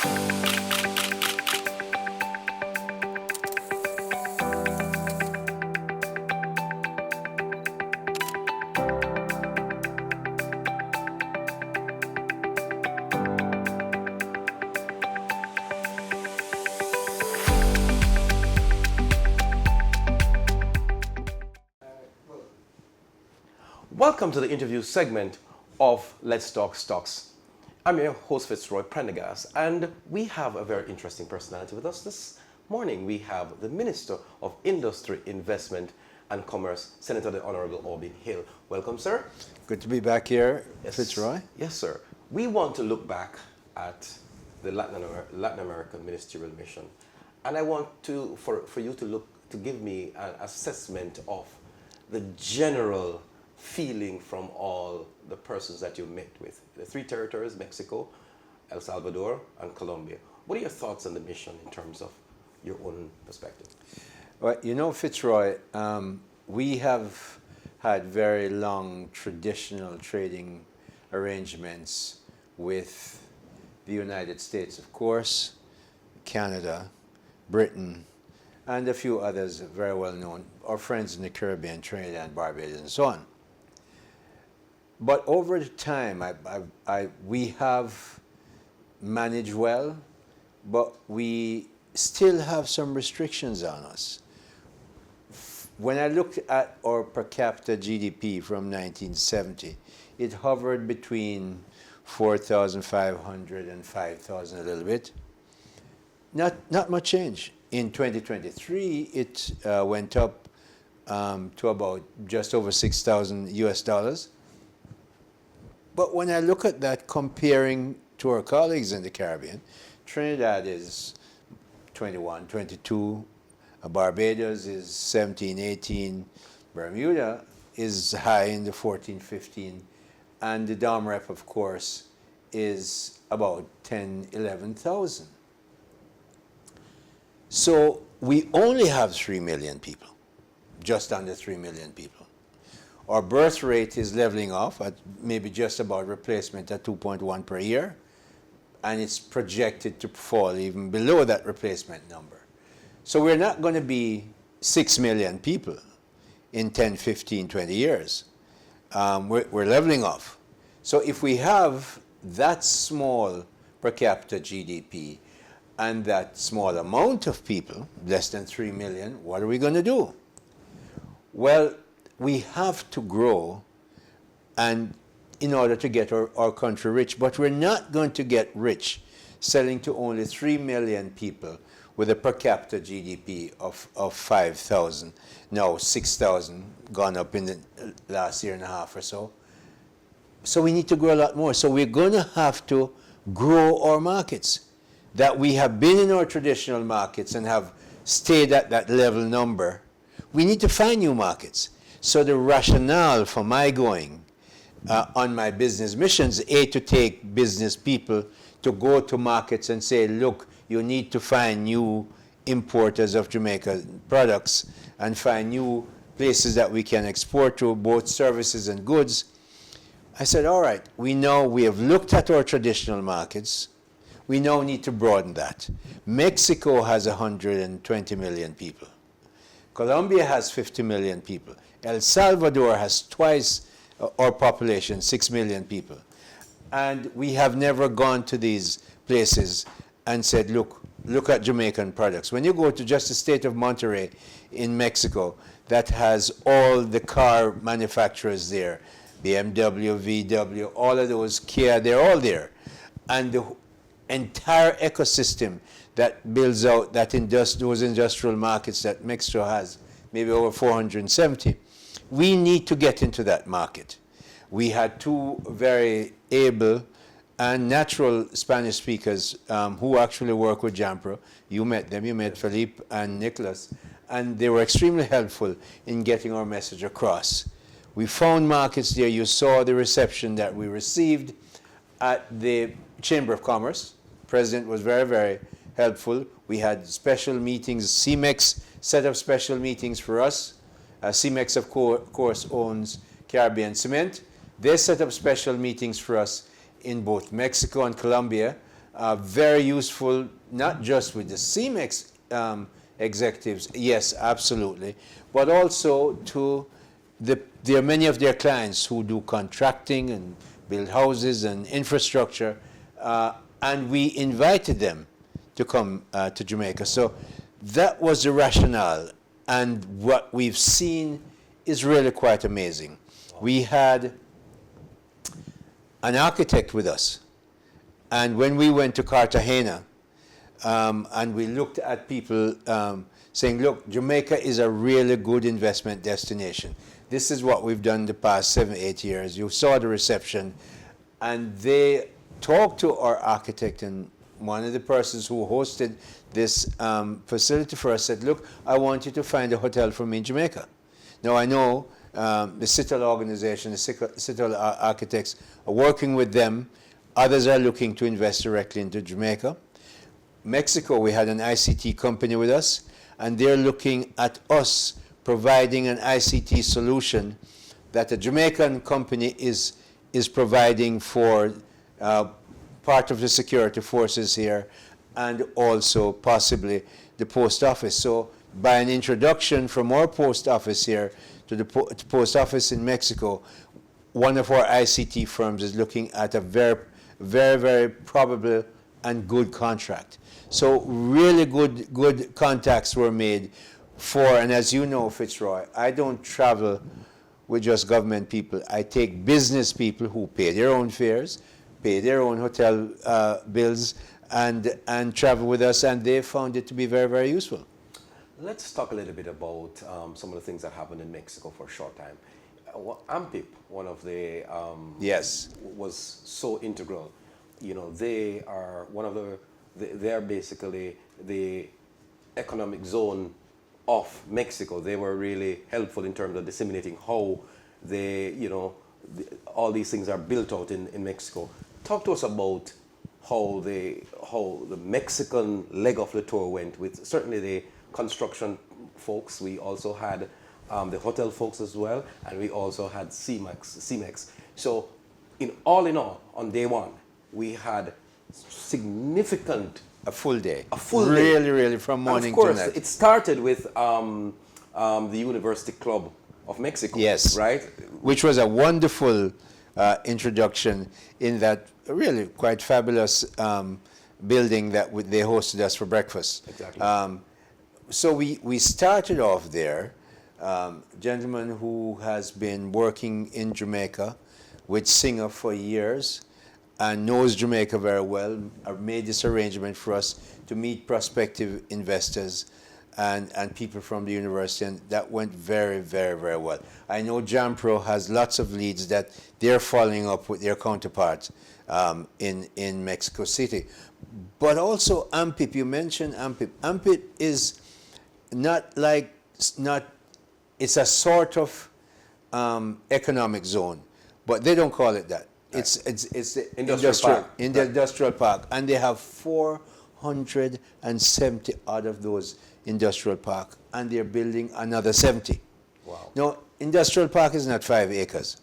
Welcome to the interview segment of Let's Talk Stocks. I'm your host, Fitzroy Prendergast, and we have a very interesting personality with us this morning. We have the Minister of Industry, Investment and Commerce, Senator the Honorable Aubyn Hill. Welcome, sir. Good to be back here, Yes. Fitzroy. Yes, sir. We want to look back at the Latin American ministerial mission, and I want for you to give me an assessment of the general feeling from all the persons that you met with. The three territories, Mexico, El Salvador, and Colombia. What are your thoughts on the mission in terms of your own perspective? Well, you know, Fitzroy, we have had very long traditional trading arrangements with the United States, of course, Canada, Britain, and a few others very well known, our friends in the Caribbean, Trinidad, Barbados, and so on. But over the time, we have managed well, but we still have some restrictions on us. When I looked at our per capita GDP from 1970, it hovered between 4,500 and 5,000 a little bit. Not much change. In 2023, it went up to about just over 6,000 US dollars. But when I look at that comparing to our colleagues in the Caribbean, Trinidad is 21, 22, Barbados is 17, 18, Bermuda is high in the 14, 15, and the Dom Rep, of course, is about 10, 11,000. So we only have 3 million people, just under 3 million people. Our birth rate is leveling off at maybe just about replacement at 2.1 per year, and it's projected to fall even below that replacement number. So we're not going to be 6 million people in 10, 15, 20 years. We're leveling off. So if we have that small per capita GDP and that small amount of people, less than 3 million, what are we going to do? Well, we have to grow and in order to get our country rich, but we're not going to get rich selling to only 3 million people with a per capita GDP of 5,000, now 6,000, gone up in the last year and a half or so. So we need to grow a lot more. So we're going to have to grow our markets. That we have been in our traditional markets and have stayed at that level number, we need to find new markets. So the rationale for my going on my business missions, to take business people to go to markets and say, look, you need to find new importers of Jamaica products and find new places that we can export to, both services and goods. I said, all right, we have looked at our traditional markets. We now need to broaden that. Mexico has 120 million people. Colombia has 50 million people. El Salvador has twice our population, 6 million people. And we have never gone to these places and said, look at Jamaican products. When you go to just the state of Monterrey in Mexico, that has all the car manufacturers there, BMW, VW, all of those, Kia, they're all there. And the entire ecosystem that builds out those industrial markets that Mexico has, maybe over 470, we need to get into that market. We had two very able and natural Spanish speakers who actually work with Jampro. You met them, you met Felipe and Nicholas, and they were extremely helpful in getting our message across. We found markets there. You saw the reception that we received at the Chamber of Commerce. The President was very, very helpful. We had special meetings. CMEX set up special meetings for us. CMEX, of course, owns Caribbean Cement. They set up special meetings for us in both Mexico and Colombia, very useful, not just with the CMEX executives, yes, absolutely, but also to there are many of their clients who do contracting and build houses and infrastructure, and we invited them to come to Jamaica. So that was the rationale, and what we've seen is really quite amazing. We had an architect with us, and when we went to Cartagena, and we looked at people saying, look, Jamaica is a really good investment destination. This is what we've done the past 7-8 years. You saw the reception. And they talked to our architect, and one of the persons who hosted this facility for us said, look, I want you to find a hotel for me in Jamaica. Now, I know the Citadel organization, the Citadel architects are working with them. Others are looking to invest directly into Jamaica. Mexico, we had an ICT company with us, and they're looking at us providing an ICT solution that a Jamaican company is providing for part of the security forces here, and also possibly the post office. So by an introduction from our post office here to the post office in Mexico, one of our ICT firms is looking at a very, very, very probable and good contract. So really good contacts were made for, and as you know, Fitzroy, I don't travel with just government people. I take business people who pay their own fares, pay their own hotel bills, and travel with us, and they found it to be very, very useful. Let's talk a little bit about some of the things that happened in Mexico for a short time. MIIC, one of the yes, was so integral. You know, they are one of they are basically the economic zone of Mexico. They were really helpful in terms of disseminating how they, you know, all these things are built out in Mexico. Talk to us about how the Mexican leg of the tour went with certainly the construction folks. We also had the hotel folks as well, and we also had CMEX. So in all, on day one, we had significant a full day. A full day. Really, from morning to night. Of to course, it started with the University Club of Mexico. Yes. Right? Which was a wonderful introduction in that really quite fabulous building that they hosted us for breakfast. Exactly. So we started off there. Gentleman who has been working in Jamaica with Singer for years and knows Jamaica very well, made this arrangement for us to meet prospective investors and people from the university, and that went very, very, very well. I know JAMPRO has lots of leads that they're following up with their counterparts in Mexico City. But also MIIC, you mentioned MIIC. MIIC is it's a sort of economic zone, but they don't call it that. It's the industrial park, and they have 470 out of those industrial park, and they're building another 70. Wow. Now, industrial park is not 5 acres.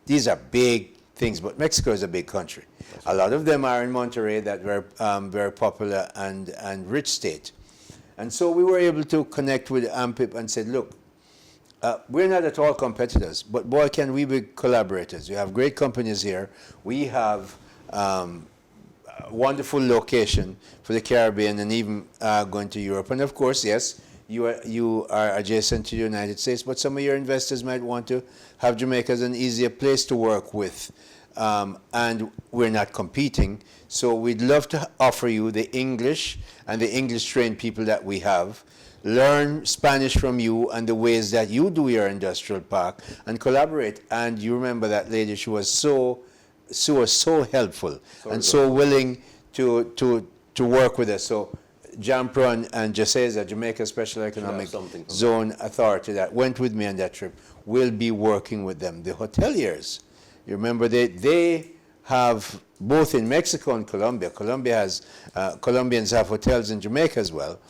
These are big things, but Mexico is a big country. A lot of them are in Monterrey, that were very popular and rich state. And so we were able to connect with MIIC and said, look, we're not at all competitors, but boy, can we be collaborators. You have great companies here. We have a wonderful location for the Caribbean and even going to Europe. And of course, yes, you are adjacent to the United States, but some of your investors might want to have Jamaica as an easier place to work with. And we're not competing. So we'd love to offer you the English and the English-trained people that we have, learn Spanish from you and the ways that you do your industrial park, and collaborate. And you remember that lady, she was so helpful and so willing to work with us. So JAMPRO and JASEZA, Jamaica Special Economic Zone Authority, that went with me on that trip, will be working with them. The hoteliers, you remember they have both in Mexico and Colombia. Colombians have hotels in Jamaica as well.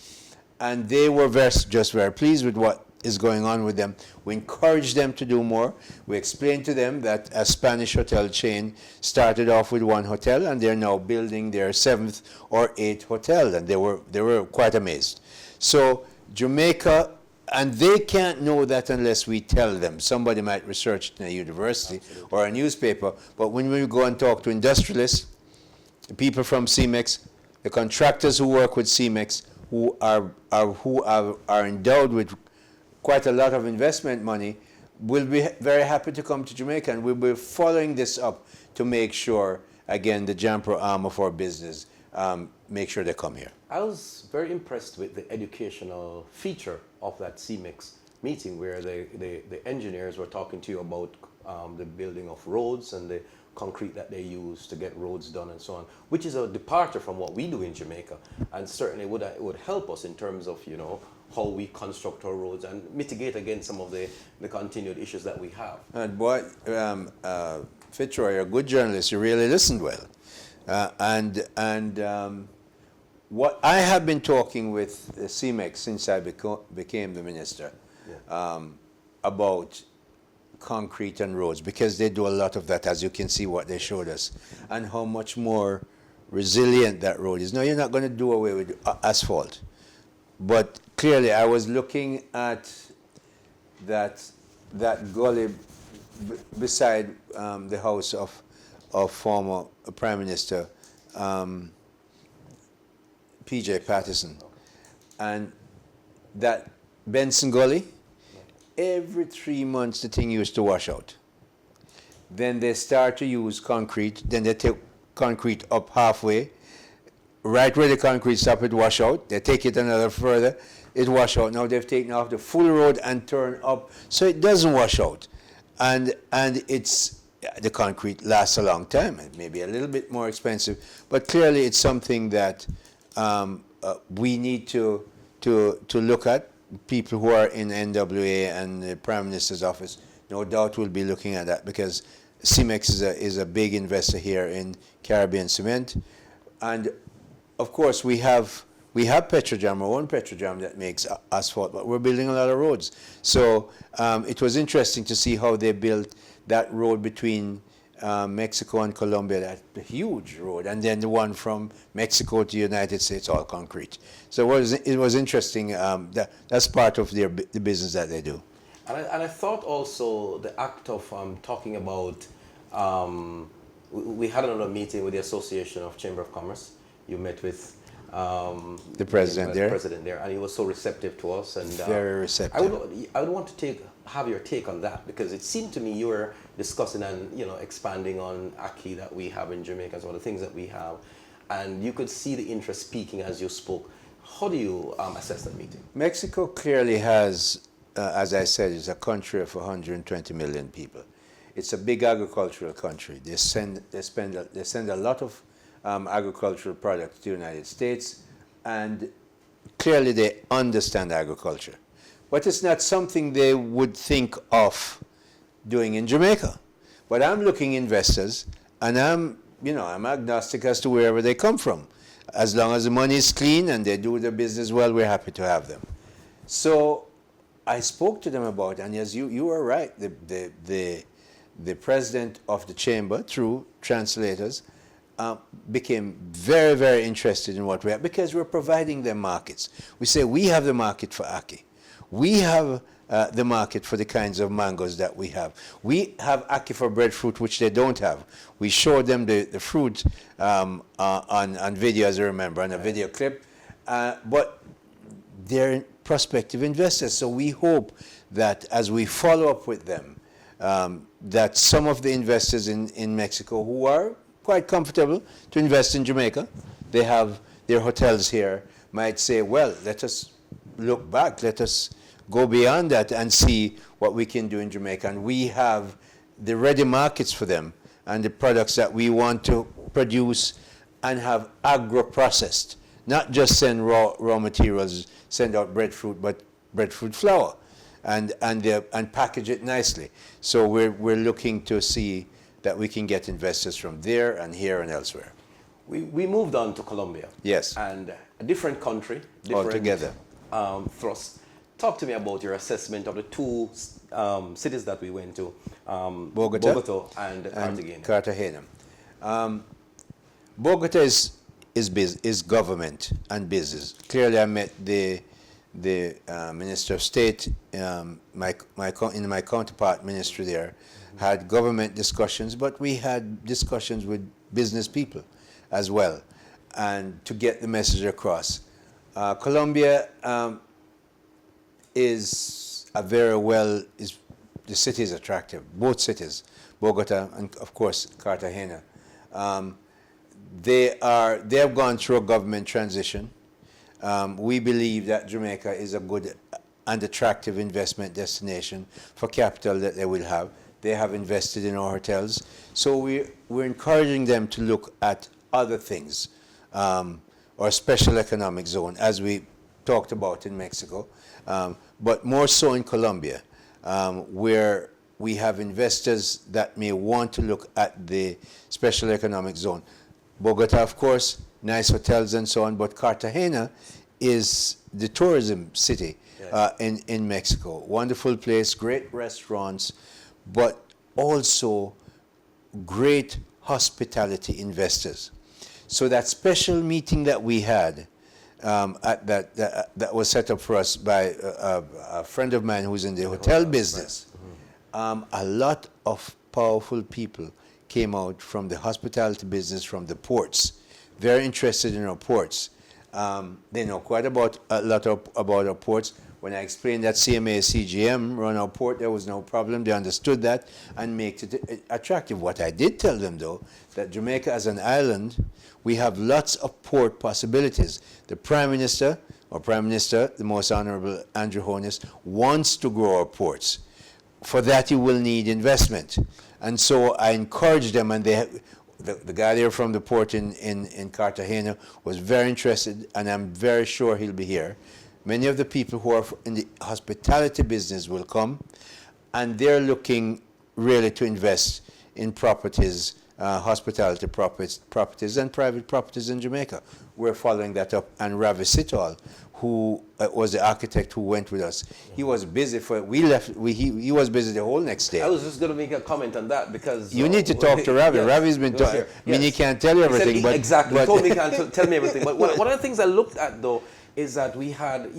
And they were just very pleased with what is going on with them. We encourage them to do more. We explain to them that a Spanish hotel chain started off with one hotel, and they're now building their 7th or 8th hotel, and they were quite amazed. So Jamaica, and they can't know that unless we tell them. Somebody might research it in a university or a newspaper, but when we go and talk to industrialists, the people from CIMIC, the contractors who work with CIMIC, who are endowed with quite a lot of investment money, will be very happy to come to Jamaica, and we'll be following this up to make sure, again, the Jampro arm of our business, make sure they come here. I was very impressed with the educational feature of that CIMIC meeting, where the engineers were talking to you about the building of roads and the concrete that they use to get roads done and so on, which is a departure from what we do in Jamaica, and certainly would help us in terms of, you know, how we construct our roads and mitigate against some of the continued issues that we have. And boy, Fitzroy, you're a good journalist. You really listened well. What I have been talking with the CIMIC since I became the minister, about concrete and roads, because they do a lot of that, as you can see what they showed us, and how much more resilient that road is. Now, you're not going to do away with asphalt, but clearly I was looking at that gully beside the house of former Prime Minister P.J. Patterson, and that Benson Gully, every 3 months the thing used to wash out. Then they start to use concrete, then they take concrete up halfway, right where the concrete stops, it wash out. They take it another further, it wash out. Now they've taken off the full road and turn up, so it doesn't wash out. And it's, the concrete lasts a long time. It may be a little bit more expensive, but clearly it's something that we need to look at. People who are in NWA and the Prime Minister's office, no doubt will be looking at that, because CIMIC is a big investor here in Caribbean Cement. And of course we have Petrojam, our own Petrojam that makes asphalt, but we're building a lot of roads. So it was interesting to see how they built that road between Mexico and Colombia, that huge road, and then the one from Mexico to the United States, all concrete. So it was interesting. That's part of the business that they do. And I thought also the act of talking about, we had another meeting with the Association of Chamber of Commerce. You met with the president there. The president there, and he was so receptive to us. And very receptive. I would want to have your take on that, because it seemed to me you were discussing and, you know, expanding on acquis that we have in Jamaica, some of the things that we have, and you could see the interest peaking as you spoke. How do you assess that meeting? Mexico clearly has, as I said, is a country of 120 million people. It's a big agricultural country. They send a lot of agricultural products to the United States, and clearly they understand agriculture. But it's not something they would think of doing in Jamaica. But I'm looking investors, and I'm agnostic as to wherever they come from. As long as the money is clean and they do their business well, we're happy to have them. So I spoke to them about, and yes, you are right, the president of the chamber, through translators, became very, very interested in what we have, because we're providing them markets. We say we have the market for ackee. We have the market for the kinds of mangoes that we have. We have ackee for breadfruit, which they don't have. We showed them the fruit on video, as I remember, on a video clip. But they're prospective investors, so we hope that as we follow up with them, that some of the investors in Mexico who are quite comfortable to invest in Jamaica, they have their hotels here, might say, well, let us look back, let us go beyond that and see what we can do in Jamaica. And we have the ready markets for them and the products that we want to produce and have agro-processed, not just send raw materials, send out breadfruit, but breadfruit flour and package it nicely. So we're looking to see that we can get investors from there and here and elsewhere. We moved on to Colombia. Yes. And a different country, different altogether. Thrust. talk to me about your assessment of the two cities that we went to, Bogota and and Cartagena. Cartagena. Bogota is government and business. Clearly, I met the Minister of State, my counterpart ministry there, had government discussions, but we had discussions with business people as well, and to get the message across. Colombia is the city is attractive, both cities, Bogota and of course Cartagena. They have gone through a government transition. We believe that Jamaica is a good and attractive investment destination for capital that they will have. They have invested in our hotels. So we're encouraging them to look at other things, or special economic zone, as we talked about in Mexico, but more so in Colombia, where we have investors that may want to look at the special economic zone. Bogota, of course, nice hotels and so on, but Cartagena is the tourism city in Mexico. Wonderful place, great restaurants, but also great hospitality investors. So that special meeting that we had that was set up for us by a friend of mine who's in the hotel business, a lot of powerful people came out from the hospitality business, from the ports, very interested in our ports. They know quite a lot about our ports. When I explained that CMA CGM run our port, there was no problem. They understood that and make it attractive. What I did tell them, though, that Jamaica as an island, we have lots of port possibilities. The Prime Minister, the Most Honorable Andrew Holness, wants to grow our ports. For that, you will need investment. And so I encouraged them, and the guy there from the port in Cartagena was very interested, and I'm very sure he'll be here. Many of the people who are in the hospitality business will come, and they're looking really to invest in properties, hospitality properties and private properties in Jamaica. We're following that up, and Ravi Sital, who was the architect who went with us, he was busy he was busy the whole next day. I was just going to make a comment on that because... You need to talk to Ravi. Yes, Ravi's been talking. I mean, he can't tell you everything, but... Exactly, he told me he can't tell me everything. But one of the things I looked at, though, is that we had,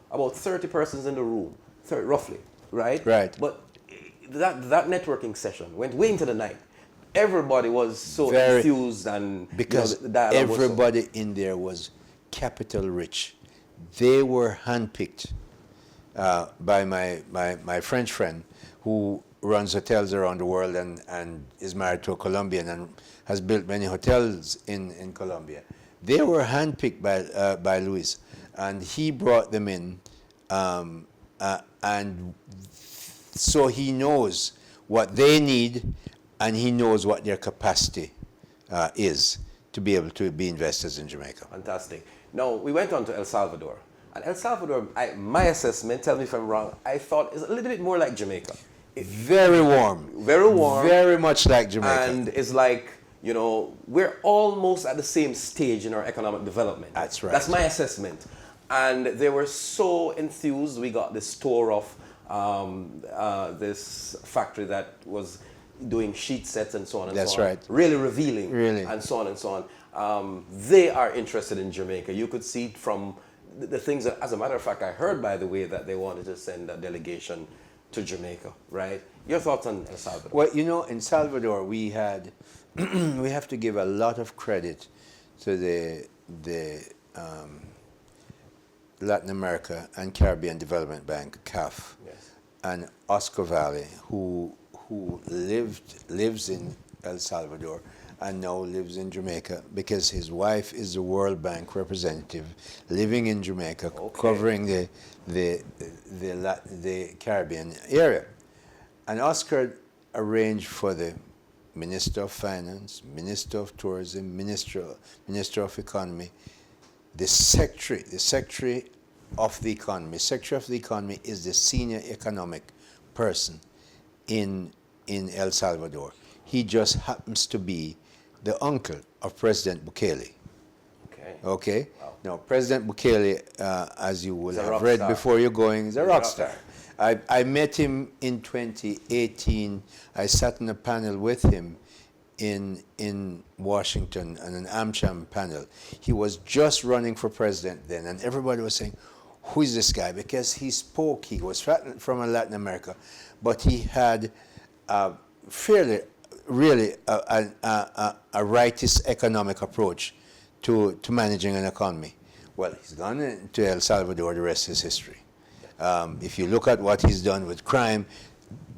about 30 persons in the room, roughly, right? Right. But that networking session went way into the night. Everybody was so Very, enthused, and because the dialogue everybody in there was capital rich. They were handpicked by my French friend who runs hotels around the world and is married to a Colombian and has built many hotels in Colombia. They were handpicked by Luis, and he brought them in, and so he knows what they need, and he knows what their capacity is to be able to be investors in Jamaica. Fantastic. Now, we went on to El Salvador. And El Salvador, my assessment, tell me if I'm wrong, I thought is a little bit more like Jamaica. Very warm. Very warm. Very much like Jamaica. And it's like, we're almost at the same stage in our economic development. That's right. That's my assessment. And they were so enthused. We got this tour of this factory that was doing sheet sets and so on and so on. That's right. Really revealing. Really. And so on and so on. They are interested in Jamaica. You could see from the things that, as a matter of fact, I heard, by the way, that they wanted to send a delegation to Jamaica, right? Your thoughts on El Salvador? Well, in Salvador, we had, we have to give a lot of credit to the Latin America and Caribbean Development Bank, CAF, Yes. and Oscar Valley, who lives in El Salvador and now lives in Jamaica, because his wife is the World Bank representative living in Jamaica, Okay. covering the Caribbean area. And Oscar arranged for the Minister of Finance, Minister of Tourism, Minister of Economy, the Secretary of the Economy. Secretary of the Economy is the senior economic person in El Salvador. He just happens to be the uncle of President Bukele. Okay. Okay? Wow. Now, President Bukele, as you will He's a have rock read star. before you're going, is a He's a rock rock star. star. I met him in 2018. I sat in a panel with him in Washington, on an AmCham panel. He was just running for president then, and everybody was saying, who is this guy? Because he spoke, he was from Latin America, but he had fairly, really, a rightist economic approach to managing an economy. Well, he's gone into El Salvador, the rest is history. If you look at what he's done with crime,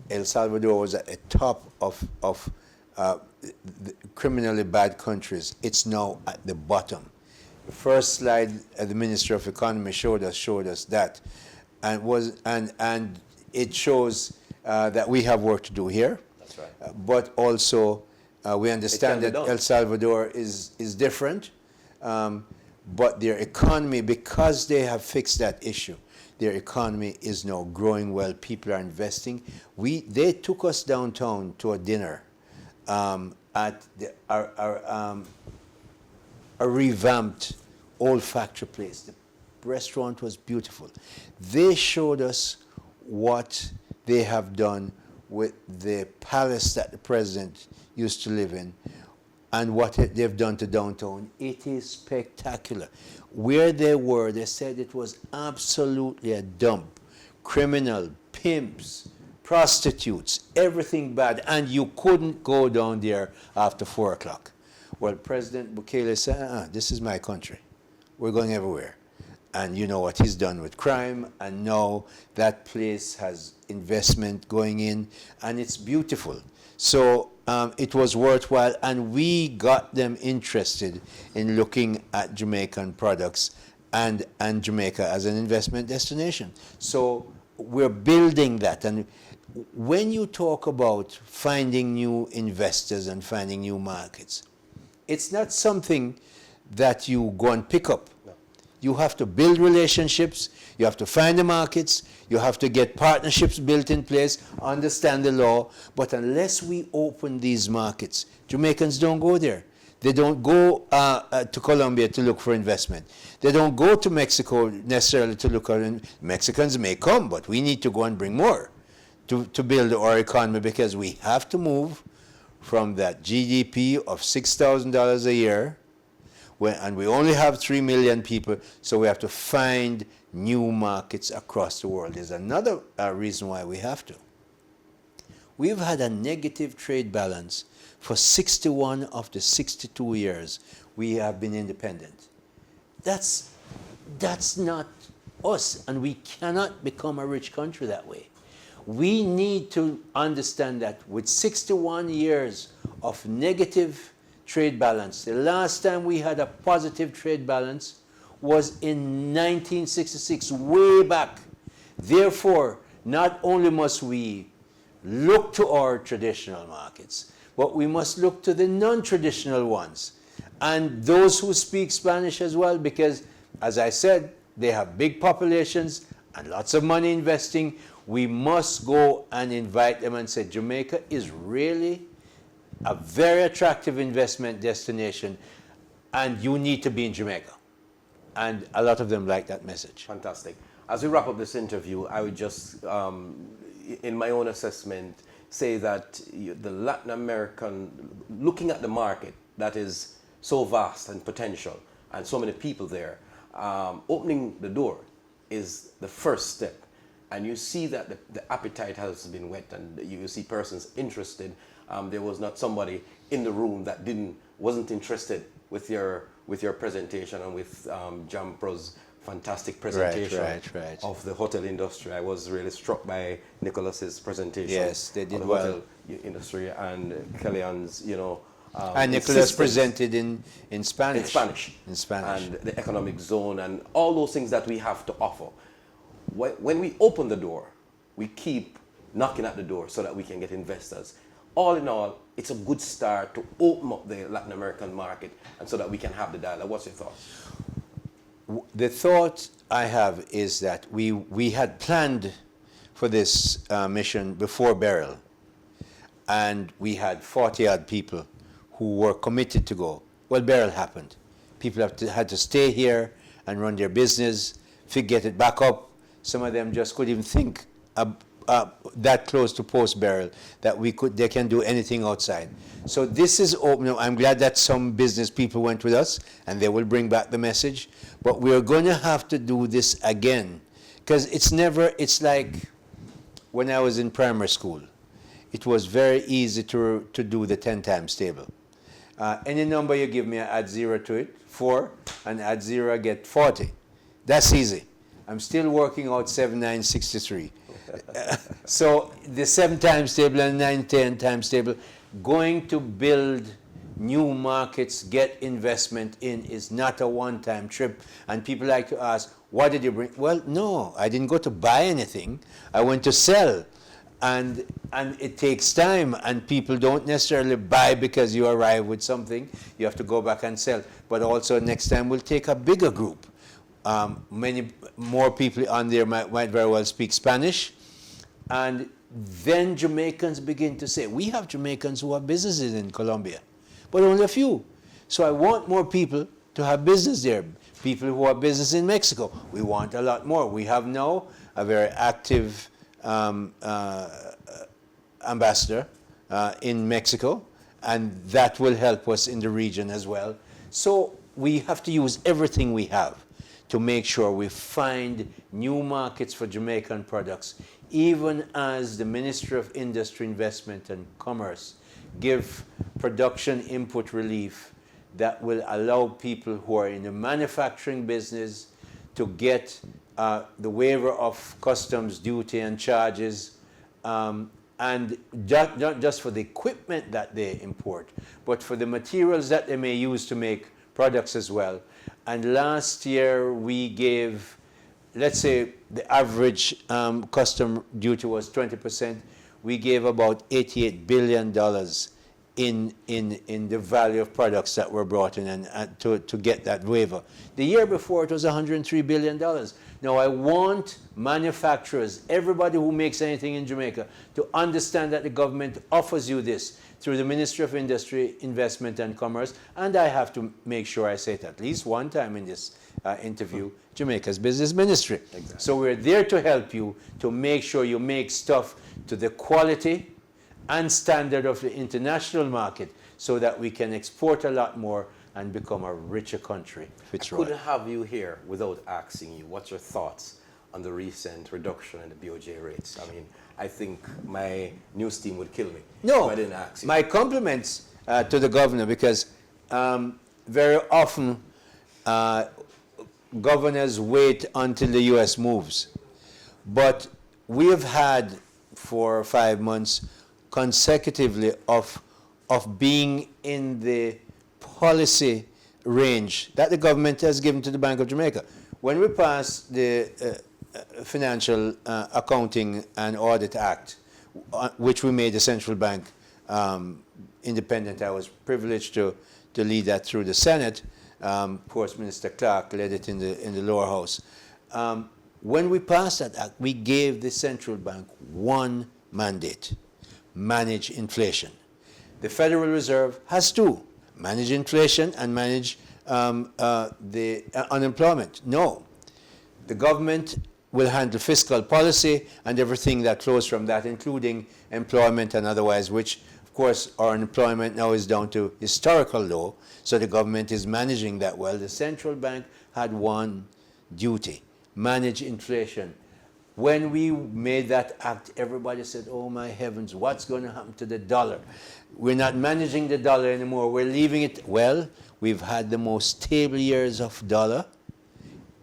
El Salvador was at the top of the criminally bad countries. It's now at the bottom. The first slide the Minister of Economy showed us that, and it shows that we have work to do here. That's right. But also we understand that done. El Salvador is different, but their economy, because they have fixed that issue, their economy is now growing well. People are investing. They took us downtown to a dinner at a revamped old factory place. The restaurant was beautiful. They showed us what they have done with the palace that the president used to live in and what they've done to downtown. It is spectacular. Where they were, they said it was absolutely a dump. Criminal, pimps, prostitutes, everything bad, and you couldn't go down there after 4 o'clock. Well, President Bukele said, this is my country. We're going everywhere. And you know what he's done with crime, and now that place has investment going in, and it's beautiful. So it was worthwhile, and we got them interested in looking at Jamaican products and Jamaica as an investment destination. So we're building that. And when you talk about finding new investors and finding new markets, it's not something that you go and pick up. No. You have to build relationships, you have to find the markets, you have to get partnerships built in place, understand the law. But unless we open these markets, Jamaicans don't go there. They don't go to Colombia to look for investment. They don't go to Mexico necessarily to look at it. Mexicans may come, but we need to go and bring more to build our economy, because we have to move from that GDP of $6,000 a year, and we only have 3 million people, so we have to find new markets across the world. There's another reason why we have to. We've had a negative trade balance for 61 of the 62 years we have been independent. That's not us, and we cannot become a rich country that way. We need to understand that with 61 years of negative trade balance, the last time we had a positive trade balance was in 1966, way back. Therefore, not only must we look to our traditional markets, but we must look to the non-traditional ones and those who speak Spanish as well, because, as I said, they have big populations and lots of money investing. We must go and invite them and say, Jamaica is really a very attractive investment destination, and you need to be in Jamaica. And a lot of them like that message. Fantastic. As we wrap up this interview, I would just, in my own assessment, say that the Latin American, looking at the market that is so vast and potential, and so many people there, opening the door is the first step. And you see that the appetite has been whet, and you see persons interested. There was not somebody in the room that wasn't interested with your presentation and with Jampro's fantastic presentation right. of the hotel industry. I was really struck by Nicholas's presentation. Yes, they did of the well. Hotel industry, and Kellyanne's, and Nicholas presented in Spanish. In Spanish. And the economic zone and all those things that we have to offer. When we open the door, we keep knocking at the door so that we can get investors. All in all, it's a good start to open up the Latin American market, and so that we can have the dialogue. What's your thoughts? The thought I have is that we had planned for this mission before Beryl, and we had 40-odd people who were committed to go. Well, Beryl happened. People had to stay here and run their business, get it back up. Some of them just couldn't even think that close to post-burial that they can do anything outside. So this is open. I'm glad that some business people went with us and they will bring back the message. But we're going to have to do this again, because it's like when I was in primary school. It was very easy to do the 10 times table. Any number you give me, I add 0 to it, 4, and add 0, I get 40. That's easy. I'm still working out 7, 9, 63. So the 7 times table and 9, 10 times table, going to build new markets, get investment in, is not a one-time trip. And people like to ask, what did you bring? Well, no, I didn't go to buy anything. I went to sell. And it takes time, and people don't necessarily buy because you arrive with something. You have to go back and sell. But also next time we'll take a bigger group. Many more people on there might very well speak Spanish. And then Jamaicans begin to say, we have Jamaicans who have businesses in Colombia, but only a few. So I want more people to have business there. People who have business in Mexico. We want a lot more. We have now a very active ambassador in Mexico, and that will help us in the region as well. So we have to use everything we have to make sure we find new markets for Jamaican products, even as the Ministry of Industry, Investment and Commerce give production input relief that will allow people who are in the manufacturing business to get the waiver of customs duty and charges, and not just for the equipment that they import, but for the materials that they may use to make products as well. And last year we gave, let's say the average custom duty was 20%, we gave about $88 billion in the value of products that were brought in and to get that waiver. The year before it was $103 billion. Now I want manufacturers, everybody who makes anything in Jamaica, to understand that the government offers you this through the Ministry of Industry, Investment and Commerce, and I have to make sure I say it at least one time in this interview, Jamaica's Business Ministry. Exactly. So we're there to help you to make sure you make stuff to the quality and standard of the international market so that we can export a lot more and become a richer country. Fitzroy. I couldn't have you here without asking you, what's your thoughts on the recent reduction in the BOJ rates? I mean, I think my news team would kill me if I didn't ask you. My compliments to the governor, because very often governors wait until the U.S. moves. But we have had 4 or 5 months consecutively of being in the policy range that the government has given to the Bank of Jamaica. When we passed the Financial Accounting and Audit Act, which we made the central bank independent, I was privileged to lead that through the Senate. Of course, Minister Clark led it in the lower house. When we passed that act, we gave the central bank one mandate: manage inflation. The Federal Reserve has two: manage inflation and manage the unemployment. No, the government will handle fiscal policy and everything that flows from that, including employment and otherwise, which, of course, our unemployment now is down to historical low, so the government is managing that well. The central bank had one duty: manage inflation. When we made that act, everybody said, oh my heavens, what's going to happen to the dollar? We're not managing the dollar anymore, we're leaving it. Well, we've had the most stable years of dollar,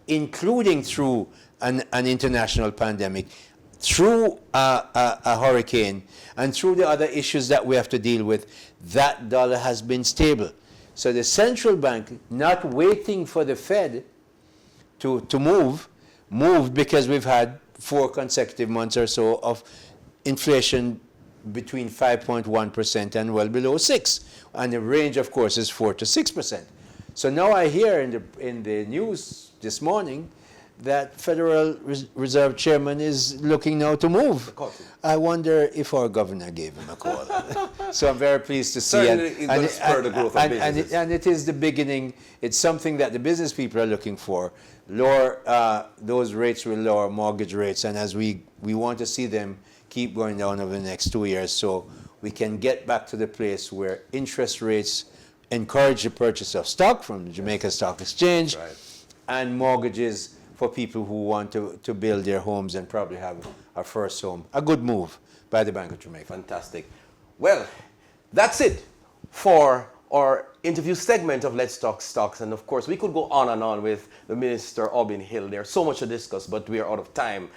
including through an international pandemic, through a hurricane, and through the other issues that we have to deal with. That dollar has been stable. So the central bank, not waiting for the Fed to moved because we've had 4 consecutive months or so of inflation between 5.1% and well below 6%. And the range, of course, is 4 to 6%. So now I hear in the news this morning that Federal Reserve Chairman is looking now to move. I wonder if our governor gave him a call. So I'm very pleased to see Certainly it's going to spur the growth of businesses. And it is the beginning. It's something that the business people are looking for. Lower, those rates will lower mortgage rates, and as we want to see them keep going down over the next 2 years, so we can get back to the place where interest rates encourage the purchase of stock from the Jamaica Stock Exchange, Right. and mortgages for people who want to build their homes and probably have a first home. A good move by the Bank of Jamaica. Fantastic. Well, that's it for our interview segment of Let's Talk Stocks. And of course, we could go on and on with the Minister Aubyn Hill. There's so much to discuss, but we are out of time.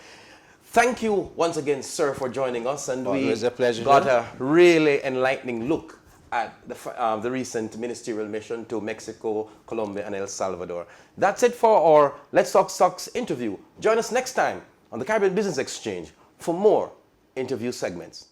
Thank you once again, sir, for joining us. And Always a pleasure, got John. a really enlightening look at the recent ministerial mission to Mexico, Colombia, and El Salvador. That's it for our Let's Talk Stocks interview. Join us next time on the Caribbean Business Exchange for more interview segments.